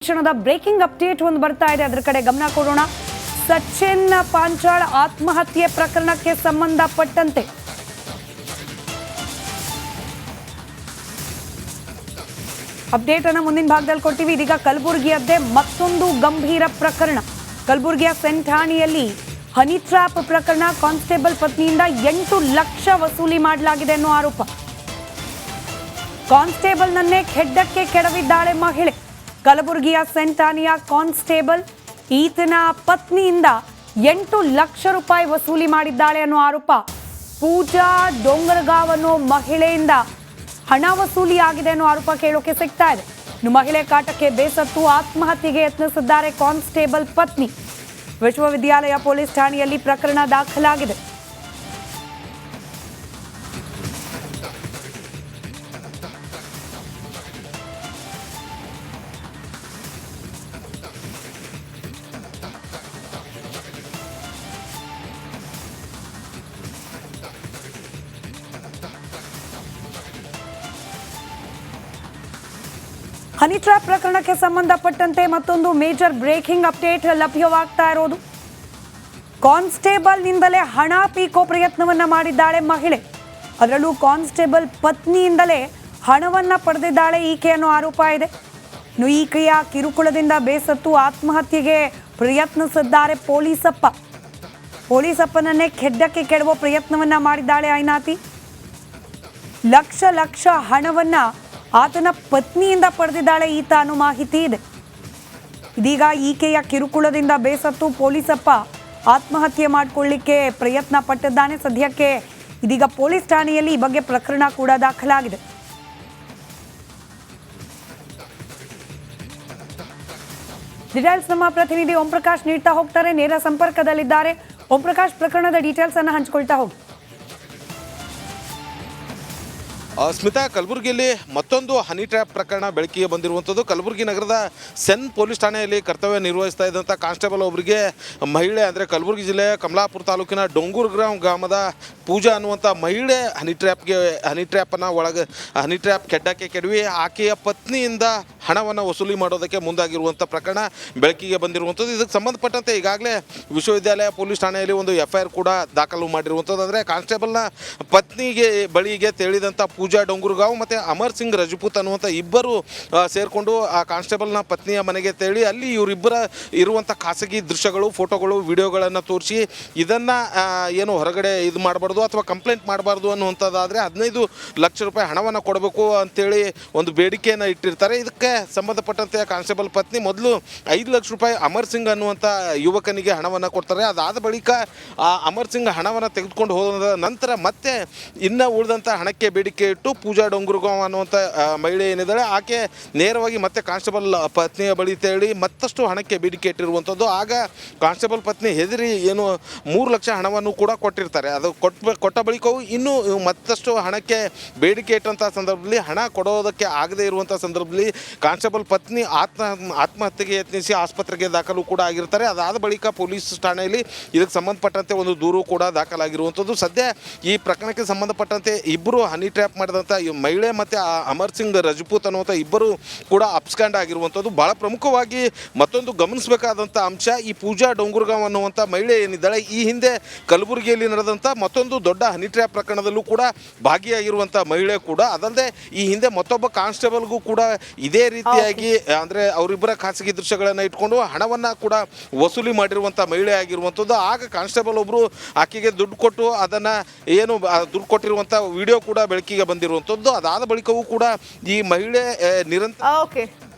ಕ್ಷಣದ breaking update ಒಂದು ಬರ್ತಾ ಇದೆ, ಅದರ ಕಡೆ ಗಮನ ಕೊಡೋಣ. ಸಚಿನ್ ಪಾಂಚಾಳ್ ಆತ್ಮಹತ್ಯೆ ಪ್ರಕರಣಕ್ಕೆ ಸಂಬಂಧಪಟ್ಟಂತೆ ಅಪ್ಡೇಟ್ ಅನ್ನು ಮುಂದಿನ ಭಾಗದಲ್ಲಿ ಕೊಡ್ತೀವಿ. ಇದೀಗ ಕಲಬುರಗಿಯದ್ದೇ ಮತ್ತೊಂದು ಗಂಭೀರ ಪ್ರಕರಣ. ಕಲಬುರಗಿಯ ಸೆಂಟ್ ಠಾಣೆಯಲ್ಲಿ ಹನಿ ಟ್ರ್ಯಾಪ್ ಪ್ರಕರಣ. ಕಾನ್ಸ್ಟೇಬಲ್ ಪತ್ನಿಯಿಂದ 8 ಲಕ್ಷ ವಸೂಲಿ ಮಾಡಲಾಗಿದೆ ಅನ್ನೋ ಆರೋಪ. ಕಾನ್ಸ್ಟೇಬಲ್ನನ್ನೇ ಖೆಡ್ಡಕ್ಕೆ ಕೆಡವಿದ್ದಾಳೆ ಮಹಿಳೆ. ಕಲಬುರಗಿಯ ಸೆಂಟ್ ಠಾಣೆಯ ಕಾನ್ಸ್ಟೇಬಲ್ ಈತನ ಪತ್ನಿಯಿಂದ 8 ಲಕ್ಷ ರೂಪಾಯಿ ವಸೂಲಿ ಮಾಡಿದ್ದಾಳೆ ಅನ್ನೋ ಆರೋಪ. ಪೂಜಾ ಡೋಂಗರಗಾವ್ ಅನ್ನೋ ಮಹಿಳೆಯಿಂದ ಹಣ ವಸೂಲಿ ಆಗಿದೆ ಅನ್ನೋ ಆರೋಪ ಕೇಳೋಕೆ ಸಿಗ್ತಾ ಇದೆ. ಇನ್ನು ಮಹಿಳೆ ಕಾಟಕ್ಕೆ ಬೇಸತ್ತು ಆತ್ಮಹತ್ಯೆಗೆ ಯತ್ನಿಸಿದ್ದಾರೆ ಕಾನ್ಸ್ಟೇಬಲ್ ಪತ್ನಿ. ವಿಶ್ವವಿದ್ಯಾಲಯ ಪೊಲೀಸ್ ಠಾಣೆಯಲ್ಲಿ ಪ್ರಕರಣ ದಾಖಲಾಗಿದೆ. ಹನಿ ಟ್ರ್ಯಾಪ್ ಪ್ರಕರಣಕ್ಕೆ ಸಂಬಂಧಪಟ್ಟಂತೆ ಮತ್ತೊಂದು ಮೇಜರ್ ಬ್ರೇಕಿಂಗ್ ಅಪ್ಡೇಟ್ ಲಭ್ಯವಾಗ್ತಾ ಇರೋದು. ಕಾನ್ಸ್ಟೇಬಲ್ನಿಂದಲೇ ಹಣ ಪೀಕೋ ಪ್ರಯತ್ನವನ್ನ ಮಾಡಿದ್ದಾಳೆ ಮಹಿಳೆ. ಅದರಲ್ಲೂ ಕಾನ್ಸ್ಟೇಬಲ್ ಪತ್ನಿಯಿಂದಲೇ ಹಣವನ್ನ ಪಡೆದಿದ್ದಾಳೆ ಈಕೆ ಅನ್ನೋ ಆರೋಪ ಇದೆ. ಇನ್ನು ಈಕೆಯ ಕಿರುಕುಳದಿಂದ ಬೇಸತ್ತು ಆತ್ಮಹತ್ಯೆಗೆ ಪ್ರಯತ್ನಿಸಿದ್ದಾರೆ ಪೊಲೀಸಪ್ಪನನ್ನೇ ಖೆಡ್ಡಕ್ಕೆ ಕೆಡವೋ ಪ್ರಯತ್ನವನ್ನ ಮಾಡಿದ್ದಾಳೆ ಐನಾತಿ. ಲಕ್ಷ ಹಣವನ್ನ ಆತನ ಪತ್ನಿಯಿಂದ ಪಡೆದಿದ್ದಾಳೆ ಈತ ಅನ್ನೋ ಮಾಹಿತಿ ಇದೆ. ಇದೀಗ ಈಕೆಯ ಕಿರುಕುಳದಿಂದ ಬೇಸತ್ತು ಪೊಲೀಸಪ್ಪ ಆತ್ಮಹತ್ಯೆ ಮಾಡಿಕೊಳ್ಳಿಕ್ಕೆ ಪ್ರಯತ್ನ ಪಟ್ಟಿದ್ದಾನೆ. ಸದ್ಯಕ್ಕೆ ಇದೀಗ ಪೊಲೀಸ್ ಠಾಣೆಯಲ್ಲಿ ಈ ಬಗ್ಗೆ ಪ್ರಕರಣ ಕೂಡ ದಾಖಲಾಗಿದೆ. ಡೀಟೇಲ್ಸ್ ನಮ್ಮ ಪ್ರತಿನಿಧಿ ಓಂ ಪ್ರಕಾಶ್ ನೀಡ್ತಾ ಹೋಗ್ತಾರೆ, ನೇರ ಸಂಪರ್ಕದಲ್ಲಿದ್ದಾರೆ. ಓಂ ಪ್ರಕಾಶ್, ಪ್ರಕರಣದ ಡೀಟೇಲ್ಸ್ ಅನ್ನು ಹಂಚಿಕೊಳ್ತಾ ಹೋಗಿ. ಸ್ಮಿತಾ, ಕಲಬುರಗಿಯಲ್ಲಿ ಮತ್ತೊಂದು ಹನಿ ಟ್ರ್ಯಾಪ್ ಪ್ರಕರಣ ಬೆಳಕಿಗೆ ಬಂದಿರುವಂಥದ್ದು. ಕಲಬುರಗಿ ನಗರದ ಸೆನ್ ಪೊಲೀಸ್ ಠಾಣೆಯಲ್ಲಿ ಕರ್ತವ್ಯ ನಿರ್ವಹಿಸ್ತಾ ಇದ್ದಂಥ ಕಾನ್ಸ್ಟೇಬಲ್ ಒಬ್ಬರಿಗೆ ಮಹಿಳೆ, ಅಂದರೆ ಕಲಬುರಗಿ ಜಿಲ್ಲೆಯ ಕಮಲಾಪುರ ತಾಲೂಕಿನ ಡೊಂಗೂರ್ಗ್ರಾಮ್ ಗ್ರಾಮದ ಪೂಜಾ ಅನ್ನುವಂಥ ಮಹಿಳೆ ಹನಿ ಟ್ರ್ಯಾಪ್ ಕೆಡ್ಡಕ್ಕೆ ಕೆಡವಿ ಆಕೆಯ ಪತ್ನಿಯಿಂದ ಹಣವನ್ನು ವಸೂಲಿ ಮಾಡೋದಕ್ಕೆ ಮುಂದಾಗಿರುವಂಥ ಪ್ರಕರಣ ಬೆಳಕಿಗೆ ಬಂದಿರುವಂಥದ್ದು. ಇದಕ್ಕೆ ಸಂಬಂಧಪಟ್ಟಂತೆ ಈಗಾಗಲೇ ವಿಶ್ವವಿದ್ಯಾಲಯ ಪೊಲೀಸ್ ಠಾಣೆಯಲ್ಲಿ ಒಂದು FIR ಕೂಡ ದಾಖಲು ಮಾಡಿರುವಂಥದ್ದು. ಅಂದರೆ ಕಾನ್ಸ್ಟೇಬಲ್ನ ಪತ್ನಿಗೆ ಬಳಿಗೆ ತೇಳಿದಂಥ ಪೂಜಾ ಡೊಂಗೂರ್ಗಾಂವ್ ಮತ್ತು ಅಮರ್ ಸಿಂಗ್ ರಜಪೂತ್ ಅನ್ನುವಂಥ ಇಬ್ಬರು ಸೇರಿಕೊಂಡು ಆ ಕಾನ್ಸ್ಟೇಬಲ್ನ ಪತ್ನಿಯ ಮನೆಗೆ ತೇಳಿ ಅಲ್ಲಿ ಇವರಿಬ್ಬರ ಇರುವಂಥ ಖಾಸಗಿ ದೃಶ್ಯಗಳು, ಫೋಟೋಗಳು, ವಿಡಿಯೋಗಳನ್ನು ತೋರಿಸಿ ಇದನ್ನು ಏನು ಹೊರಗಡೆ ಇದು ಮಾಡಬಾರ್ದು ಅಥವಾ ಕಂಪ್ಲೇಂಟ್ ಮಾಡಬಾರ್ದು ಅನ್ನುವಂಥದ್ದಾದರೆ 15 ಲಕ್ಷ ರೂಪಾಯಿ ಹಣವನ್ನು ಕೊಡಬೇಕು ಅಂತೇಳಿ ಒಂದು ಬೇಡಿಕೆಯನ್ನು ಇಟ್ಟಿರ್ತಾರೆ. ಇದಕ್ಕೆ ಸಂಬಂಧಪಟ್ಟಂತೆ ಕಾನ್ಸ್ಟೇಬಲ್ ಪತ್ನಿ ಮೊದಲು 5 ಲಕ್ಷ ರೂಪಾಯಿ ಅಮರ್ ಸಿಂಗ್ ಅನ್ನುವಂಥ ಯುವಕನಿಗೆ ಹಣವನ್ನು ಕೊಡ್ತಾರೆ. ಅದಾದ ಬಳಿಕ ಆ ಅಮರ್ ಸಿಂಗ್ ಹಣವನ್ನು ತೆಗೆದುಕೊಂಡು ಹೋದ ನಂತರ ಮತ್ತೆ ಇನ್ನು ಉಳಿದಂಥ ಹಣಕ್ಕೆ ಬೇಡಿಕೆ ಇಟ್ಟು ಪೂಜಾ ಡೊಂಗೂರ್ಗಾಂವ್ ಅನ್ನುವಂಥ ಮಹಿಳೆ ಏನಿದ್ದಾಳೆ ಆಕೆ ನೇರವಾಗಿ ಮತ್ತೆ ಕಾನ್ಸ್ಟೇಬಲ್ ಪತ್ನಿಯ ಬಳಿ ತೇಳಿ ಮತ್ತಷ್ಟು ಹಣಕ್ಕೆ ಬೇಡಿಕೆ ಇಟ್ಟಿರುವಂಥದ್ದು. ಆಗ ಕಾನ್ಸ್ಟೇಬಲ್ ಪತ್ನಿ ಹೆದರಿ ಏನು 3 ಲಕ್ಷ ಹಣವನ್ನು ಕೂಡ ಕೊಟ್ಟಿರ್ತಾರೆ. ಅದು ಕೊಟ್ಟ ಬಳಿಕವೂ ಇನ್ನೂ ಮತ್ತಷ್ಟು ಹಣಕ್ಕೆ ಬೇಡಿಕೆ ಇಟ್ಟಂಥ ಸಂದರ್ಭದಲ್ಲಿ ಹಣ ಕೊಡೋದಕ್ಕೆ ಆಗದೇ ಇರುವಂಥ ಸಂದರ್ಭದಲ್ಲಿ ಕಾನ್ಸ್ಟೇಬಲ್ ಪತ್ನಿ ಆತ್ಮಹತ್ಯೆಗೆ ಯತ್ನಿಸಿ ಆಸ್ಪತ್ರೆಗೆ ದಾಖಲು ಕೂಡ ಆಗಿರ್ತಾರೆ. ಅದಾದ ಬಳಿಕ ಪೊಲೀಸ್ ಠಾಣೆಯಲ್ಲಿ ಇದಕ್ಕೆ ಸಂಬಂಧಪಟ್ಟಂತೆ ಒಂದು ದೂರು ಕೂಡ ದಾಖಲಾಗಿರುವಂಥದ್ದು. ಸದ್ಯ ಈ ಪ್ರಕರಣಕ್ಕೆ ಸಂಬಂಧಪಟ್ಟಂತೆ ಇಬ್ಬರು ಹನಿ ಟ್ರ್ಯಾಪ್ ಮಾಡಿದಂಥ ಮಹಿಳೆ ಮತ್ತು ಅಮರ್ ಸಿಂಗ್ ರಜಪೂತ್ ಅನ್ನುವಂಥ ಇಬ್ಬರು ಕೂಡ ಅಬ್ಸ್ಕ್ಯಾಂಡ್ ಆಗಿರುವಂಥದ್ದು. ಭಾಳ ಪ್ರಮುಖವಾಗಿ ಮತ್ತೊಂದು ಗಮನಿಸಬೇಕಾದಂಥ ಅಂಶ, ಈ ಪೂಜಾ ಡೊಂಗೂರ್ಗಾಂವ್ ಅನ್ನುವಂಥ ಮಹಿಳೆ ಏನಿದ್ದಾಳೆ ಈ ಹಿಂದೆ ಕಲಬುರಗಿಯಲ್ಲಿ ನಡೆದಂಥ ಮತ್ತೊಂದು ದೊಡ್ಡ ಹನಿ ಟ್ರ್ಯಾಪ್ ಪ್ರಕರಣದಲ್ಲೂ ಕೂಡ ಭಾಗಿಯಾಗಿರುವಂಥ ಮಹಿಳೆ ಕೂಡ. ಅದಲ್ಲದೆ ಈ ಹಿಂದೆ ಮತ್ತೊಬ್ಬ ಕಾನ್ಸ್ಟೇಬಲ್ಗೂ ಕೂಡ ಇದೇ ರೀತಿಯಾಗಿ ಅಂದರೆ ಅವರಿಬ್ಬರ ಖಾಸಗಿ ದೃಶ್ಯಗಳನ್ನು ಇಟ್ಕೊಂಡು ಹಣವನ್ನು ಕೂಡ ವಸೂಲಿ ಮಾಡಿರುವಂಥ ಮಹಿಳೆ ಆಗಿರುವಂಥದ್ದು. ಆಗ ಕಾನ್ಸ್ಟೇಬಲ್ ಒಬ್ಬರು ಆಕೆಗೆ ದುಡ್ಡು ಕೊಟ್ಟು ಅದನ್ನು ಏನು ದುಡ್ಡು ಕೊಟ್ಟಿರುವಂಥ ವಿಡಿಯೋ ಕೂಡ ಬೆಳಕಿಗೆ ಬಂದಿರುವಂಥದ್ದು. ಅದಾದ ಬಳಿಕವೂ ಕೂಡ ಈ ಮಹಿಳೆ ನಿರಂತರ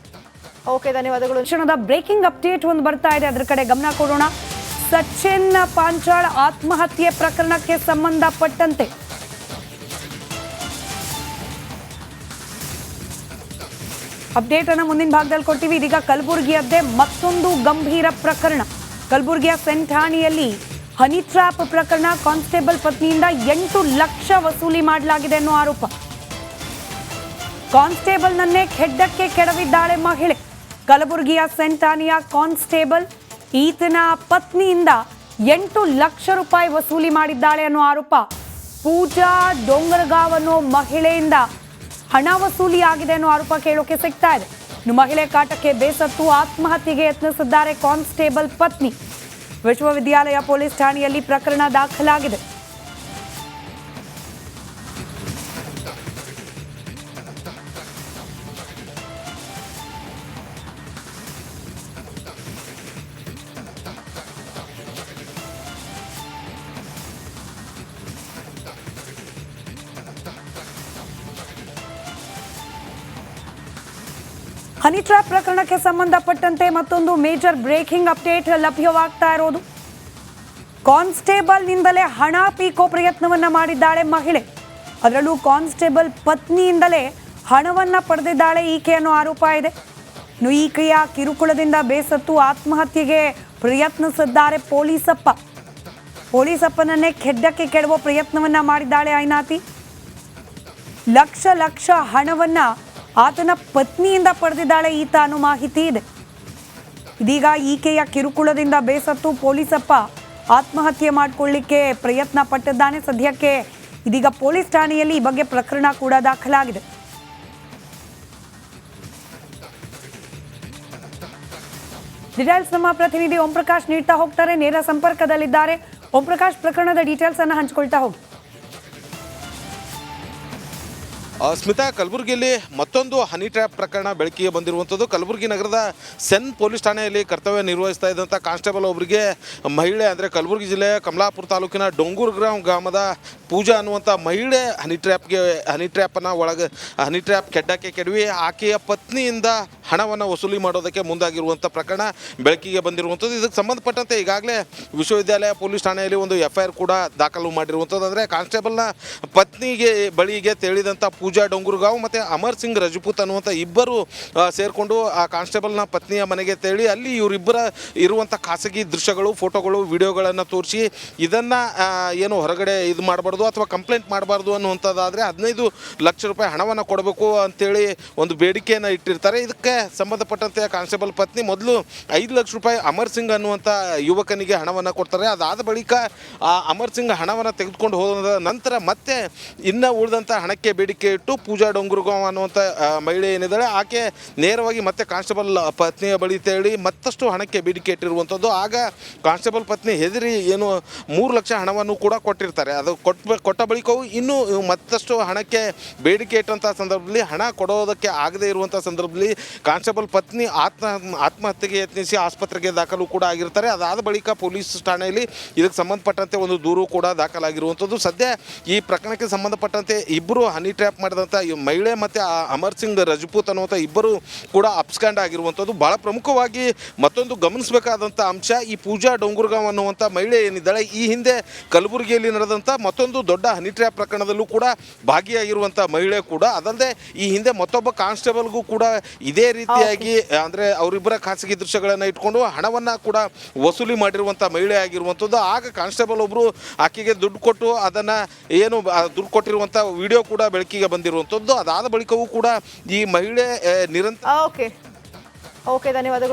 ಓಕೆ, ಧನ್ಯವಾದಗಳು. ಕ್ಷಣದ ಬ್ರೇಕಿಂಗ್ ಅಪ್ಡೇಟ್ ಒಂದು ಬರ್ತಾ ಇದೆ, ಅದರ ಕಡೆ ಗಮನ ಕೊಡೋಣ. ಸಚಿನ್ ಪಾಂಚಾಳ್ ಆತ್ಮಹತ್ಯೆ ಪ್ರಕರಣಕ್ಕೆ ಸಂಬಂಧಪಟ್ಟಂತೆ ಅಪ್ಡೇಟ್ ಅನ್ನು ಮುಂದಿನ ಭಾಗದಲ್ಲಿ ಕೊಡ್ತೀವಿ. ಇದೀಗ ಕಲಬುರಗಿಯದ್ದೇ ಮತ್ತೊಂದು ಗಂಭೀರ ಪ್ರಕರಣ. ಕಲಬುರಗಿಯ ಸೆಂಟ್ ಠಾಣೆಯಲ್ಲಿ ಹನಿ ಟ್ರ್ಯಾಪ್ ಪ್ರಕರಣ. ಕಾನ್ಸ್ಟೇಬಲ್ ಪತ್ನಿಯಿಂದ 8 ಲಕ್ಷ ವಸೂಲಿ ಮಾಡಲಾಗಿದೆ ಅನ್ನೋ ಆರೋಪ. ಕಾನ್ಸ್ಟೇಬಲ್ನನ್ನೇ ಖೆಡ್ಡಕ್ಕೆ ಕೆಡವಿದ್ದಾಳೆ ಮಹಿಳೆ. ಕಲಬುರಗಿಯ ಸೆಂಟ್ ಠಾಣೆಯ ಕಾನ್ಸ್ಟೇಬಲ್ ಈತನ ಪತ್ನಿಯಿಂದ 8 ಲಕ್ಷ ರೂಪಾಯಿ ವಸೂಲಿ ಮಾಡಿದ್ದಾಳೆ ಅನ್ನೋ ಆರೋಪ. ಪೂಜಾ ಡೋಂಗರಗಾವ್ ಅನ್ನೋ ಮಹಿಳೆಯಿಂದ ಹಣ ವಸೂಲಿ ಆಗಿದೆ ಅನ್ನೋ ಆರೋಪ ಕೇಳೋಕೆ ಸಿಗ್ತಾ ಇದೆ. ಇನ್ನು ಮಹಿಳೆ ಕಾಟಕ್ಕೆ ಬೇಸತ್ತು ಆತ್ಮಹತ್ಯೆಗೆ ಯತ್ನಿಸಿದ್ದಾರೆ ಕಾನ್ಸ್ಟೇಬಲ್ ಪತ್ನಿ. ವಿಶ್ವವಿದ್ಯಾಲಯ ಪೊಲೀಸ್ ಠಾಣೆಯಲ್ಲಿ ಪ್ರಕರಣ ದಾಖಲಾಗಿದೆ. ಹನಿ ಟ್ರ್ಯಾಪ್ ಪ್ರಕರಣಕ್ಕೆ ಸಂಬಂಧಪಟ್ಟಂತೆ ಮತ್ತೊಂದು ಮೇಜರ್ ಬ್ರೇಕಿಂಗ್ ಅಪ್ಡೇಟ್ ಲಭ್ಯವಾಗ್ತಾ ಇರೋದು. ಕಾನ್ಸ್ಟೇಬಲ್ನಿಂದಲೇ ಹಣ ಪೀಕೋ ಪ್ರಯತ್ನವನ್ನ ಮಾಡಿದ್ದಾಳೆ ಮಹಿಳೆ. ಅದರಲ್ಲೂ ಕಾನ್ಸ್ಟೇಬಲ್ ಪತ್ನಿಯಿಂದಲೇ ಹಣವನ್ನ ಪಡೆದಿದ್ದಾಳೆ ಈಕೆ ಅನ್ನೋ ಆರೋಪ ಇದೆ. ಇನ್ನು ಈಕೆಯ ಕಿರುಕುಳದಿಂದ ಬೇಸತ್ತು ಆತ್ಮಹತ್ಯೆಗೆ ಪ್ರಯತ್ನಿಸಿದ್ದಾರೆ ಪೊಲೀಸಪ್ಪನನ್ನೇ ಖೆಡ್ಡಕ್ಕೆ ಕೆಡವೋ ಪ್ರಯತ್ನವನ್ನ ಮಾಡಿದ್ದಾಳೆ ಐನಾತಿ. ಲಕ್ಷ ಹಣವನ್ನ ಆತನ ಪತ್ನಿಯಿಂದ ಪಡೆದಿದ್ದಾಳೆ ಈತ ಅನ್ನೋ ಮಾಹಿತಿ ಇದೆ. ಇದೀಗ ಈಕೆಯ ಕಿರುಕುಳದಿಂದ ಬೇಸತ್ತು ಪೊಲೀಸಪ್ಪ ಆತ್ಮಹತ್ಯೆ ಮಾಡಿಕೊಳ್ಳಿಕ್ಕೆ ಪ್ರಯತ್ನ ಪಟ್ಟಿದ್ದಾನೆ. ಸದ್ಯಕ್ಕೆ ಇದೀಗ ಪೊಲೀಸ್ ಠಾಣೆಯಲ್ಲಿ ಈ ಬಗ್ಗೆ ಪ್ರಕರಣ ಕೂಡ ದಾಖಲಾಗಿದೆ. ಡೀಟೇಲ್ಸ್ ನಮ್ಮ ಪ್ರತಿನಿಧಿ ಓಂ ಪ್ರಕಾಶ್ ನೀಡ್ತಾ ಹೋಗ್ತಾರೆ, ನೇರ ಸಂಪರ್ಕದಲ್ಲಿದ್ದಾರೆ. ಓಂ ಪ್ರಕಾಶ್, ಪ್ರಕರಣದ ಡೀಟೇಲ್ಸ್ ಅನ್ನು ಹಂಚಿಕೊಳ್ತಾ ಹೋಗಿ. ಸ್ಮಿತಾ, ಕಲಬುರಗಿಯಲ್ಲಿ ಮತ್ತೊಂದು ಹನಿ ಟ್ರ್ಯಾಪ್ ಪ್ರಕರಣ ಬೆಳಕಿಗೆ ಬಂದಿರುವಂಥದ್ದು. ಕಲಬುರಗಿ ನಗರದ ಸೆನ್ ಪೊಲೀಸ್ ಠಾಣೆಯಲ್ಲಿ ಕರ್ತವ್ಯ ನಿರ್ವಹಿಸ್ತಾ ಇದ್ದಂಥ ಕಾನ್ಸ್ಟೇಬಲ್ ಒಬ್ಬರಿಗೆ ಮಹಿಳೆ, ಅಂದರೆ ಕಲಬುರಗಿ ಜಿಲ್ಲೆಯ ಕಮಲಾಪುರ ತಾಲೂಕಿನ ಡೊಂಗೂರು ಗ್ರಾಮದ ಪೂಜಾ ಅನ್ನುವಂಥ ಮಹಿಳೆ ಹನಿ ಟ್ರ್ಯಾಪ್ ಕೆಡ್ಡಕ್ಕೆ ಕೆಡವಿ ಆಕೆಯ ಪತ್ನಿಯಿಂದ ಹಣವನ್ನು ವಸೂಲಿ ಮಾಡೋದಕ್ಕೆ ಮುಂದಾಗಿರುವಂಥ ಪ್ರಕರಣ ಬೆಳಕಿಗೆ ಬಂದಿರುವಂಥದ್ದು. ಇದಕ್ಕೆ ಸಂಬಂಧಪಟ್ಟಂತೆ ಈಗಾಗಲೇ ವಿಶ್ವವಿದ್ಯಾಲಯ ಪೊಲೀಸ್ ಠಾಣೆಯಲ್ಲಿ ಒಂದು FIR ಕೂಡ ದಾಖಲು ಮಾಡಿರುವಂಥದ್ದು. ಅಂದರೆ ಕಾನ್ಸ್ಟೇಬಲ್ನ ಪತ್ನಿಗೆ ಬಳಿಗೆ ತೇಳಿದಂಥ ಪೂಜಾ ಡೊಂಗುರ್ಗಾಂವ್ ಮತ್ತು ಅಮರ್ ಸಿಂಗ್ ರಜಪೂತ್ ಅನ್ನುವಂಥ ಇಬ್ಬರು ಸೇರಿಕೊಂಡು ಆ ಕಾನ್ಸ್ಟೇಬಲ್ನ ಪತ್ನಿಯ ಮನೆಗೆ ತೇಳಿ ಅಲ್ಲಿ ಇವರಿಬ್ಬರ ಇರುವಂಥ ಖಾಸಗಿ ದೃಶ್ಯಗಳು, ಫೋಟೋಗಳು, ವಿಡಿಯೋಗಳನ್ನು ತೋರಿಸಿ ಇದನ್ನು ಏನು ಹೊರಗಡೆ ಇದು ಮಾಡಬಾರ್ದು ಅಥವಾ ಕಂಪ್ಲೇಂಟ್ ಮಾಡಬಾರ್ದು ಅನ್ನುವಂಥದ್ದಾದರೆ 15 ಲಕ್ಷ ರೂಪಾಯಿ ಹಣವನ್ನು ಕೊಡಬೇಕು ಅಂತೇಳಿ ಒಂದು ಬೇಡಿಕೆಯನ್ನು ಇಟ್ಟಿರ್ತಾರೆ. ಇದಕ್ಕೆ ಸಂಬಂಧಪಟ್ಟಂತೆ ಕಾನ್ಸ್ಟೇಬಲ್ ಪತ್ನಿ ಮೊದಲು 5 ಲಕ್ಷ ರೂಪಾಯಿ ಅಮರ್ ಸಿಂಗ್ ಅನ್ನುವಂಥ ಯುವಕನಿಗೆ ಹಣವನ್ನು ಕೊಡ್ತಾರೆ. ಅದಾದ ಬಳಿಕ ಆ ಅಮರ್ ಸಿಂಗ್ ಹಣವನ್ನು ತೆಗೆದುಕೊಂಡು ಹೋದ ನಂತರ ಮತ್ತೆ ಇನ್ನು ಉಳಿದಂಥ ಹಣಕ್ಕೆ ಬೇಡಿಕೆ ಇಟ್ಟು ಪೂಜಾ ಡೊಂಗುರ್ಗಾಂವ್ ಅನ್ನುವಂಥ ಮಹಿಳೆ ಏನಿದ್ದಾಳೆ ಆಕೆ ನೇರವಾಗಿ ಮತ್ತೆ ಕಾನ್ಸ್ಟೇಬಲ್ ಪತ್ನಿಯ ಬಳಿ ತೇಳಿ ಮತ್ತಷ್ಟು ಹಣಕ್ಕೆ ಬೇಡಿಕೆ ಇಟ್ಟಿರುವಂಥದ್ದು. ಆಗ ಕಾನ್ಸ್ಟೇಬಲ್ ಪತ್ನಿ ಹೆದರಿ ಏನು 3 ಲಕ್ಷ ಹಣವನ್ನು ಕೂಡ ಕೊಟ್ಟಿರ್ತಾರೆ. ಅದು ಕೊಟ್ಟ ಬಳಿಕವೂ ಇನ್ನೂ ಮತ್ತಷ್ಟು ಹಣಕ್ಕೆ ಬೇಡಿಕೆ ಇಟ್ಟಂಥ ಸಂದರ್ಭದಲ್ಲಿ ಹಣ ಕೊಡೋದಕ್ಕೆ ಆಗದೇ ಇರುವಂಥ ಸಂದರ್ಭದಲ್ಲಿ ಕಾನ್ಸ್ಟೇಬಲ್ ಪತ್ನಿ ಆತ್ಮಹತ್ಯೆಗೆ ಯತ್ನಿಸಿ ಆಸ್ಪತ್ರೆಗೆ ದಾಖಲು ಕೂಡ ಆಗಿರ್ತಾರೆ. ಅದಾದ ಬಳಿಕ ಪೊಲೀಸ್ ಠಾಣೆಯಲ್ಲಿ ಇದಕ್ಕೆ ಸಂಬಂಧಪಟ್ಟಂತೆ ಒಂದು ದೂರು ಕೂಡ ದಾಖಲಾಗಿರುವಂಥದ್ದು. ಸದ್ಯ ಈ ಪ್ರಕರಣಕ್ಕೆ ಸಂಬಂಧಪಟ್ಟಂತೆ ಇಬ್ಬರು ಹನಿ ಟ್ರ್ಯಾಪ್ ಮಾಡಿದಂಥ ಮಹಿಳೆ ಮತ್ತು ಅಮರ್ ಸಿಂಗ್ ರಜಪೂತ್ ಅನ್ನುವಂಥ ಇಬ್ಬರು ಕೂಡ ಅಪ್ಸ್ಕ್ಯಾಂಡ್ ಆಗಿರುವಂಥದ್ದು. ಭಾಳ ಪ್ರಮುಖವಾಗಿ ಮತ್ತೊಂದು ಗಮನಿಸಬೇಕಾದಂಥ ಅಂಶ, ಈ ಪೂಜಾ ಡೊಂಗುರ್ಗಾಂವ್ ಅನ್ನುವಂಥ ಮಹಿಳೆ ಏನಿದ್ದಾಳೆ ಈ ಹಿಂದೆ ಕಲಬುರಗಿಯಲ್ಲಿ ನಡೆದಂಥ ಮತ್ತೊಂದು ದೊಡ್ಡ ಹನಿ ಟ್ರ್ಯಾಪ್ ಪ್ರಕರಣದಲ್ಲೂ ಕೂಡ ಭಾಗಿಯಾಗಿರುವಂಥ ಮಹಿಳೆ ಕೂಡ. ಅದಲ್ಲದೆ ಈ ಹಿಂದೆ ಮತ್ತೊಬ್ಬ ಕಾನ್ಸ್ಟೇಬಲ್ಗೂ ಕೂಡ ಇದೇ ರೀತಿಯಾಗಿ ಅಂದರೆ ಅವರಿಬ್ಬರ ಖಾಸಗಿ ದೃಶ್ಯಗಳನ್ನು ಇಟ್ಕೊಂಡು ಹಣವನ್ನು ಕೂಡ ವಸೂಲಿ ಮಾಡಿರುವಂಥ ಮಹಿಳೆ ಆಗಿರುವಂಥದ್ದು. ಆಗ ಕಾನ್ಸ್ಟೇಬಲ್ ಒಬ್ಬರು ಆಕೆಗೆ ದುಡ್ಡು ಕೊಟ್ಟು ಅದನ್ನು ಏನು ದುಡ್ಡು ಕೊಟ್ಟಿರುವಂಥ ವಿಡಿಯೋ ಕೂಡ ಬೆಳಕಿಗೆ ಬಂದಿರುವಂಥದ್ದು. ಅದಾದ ಬಳಿಕವೂ ಕೂಡ ಈ ಮಹಿಳೆ ನಿರಂತರ ಓಕೆ ಧನ್ಯವಾದಗಳು.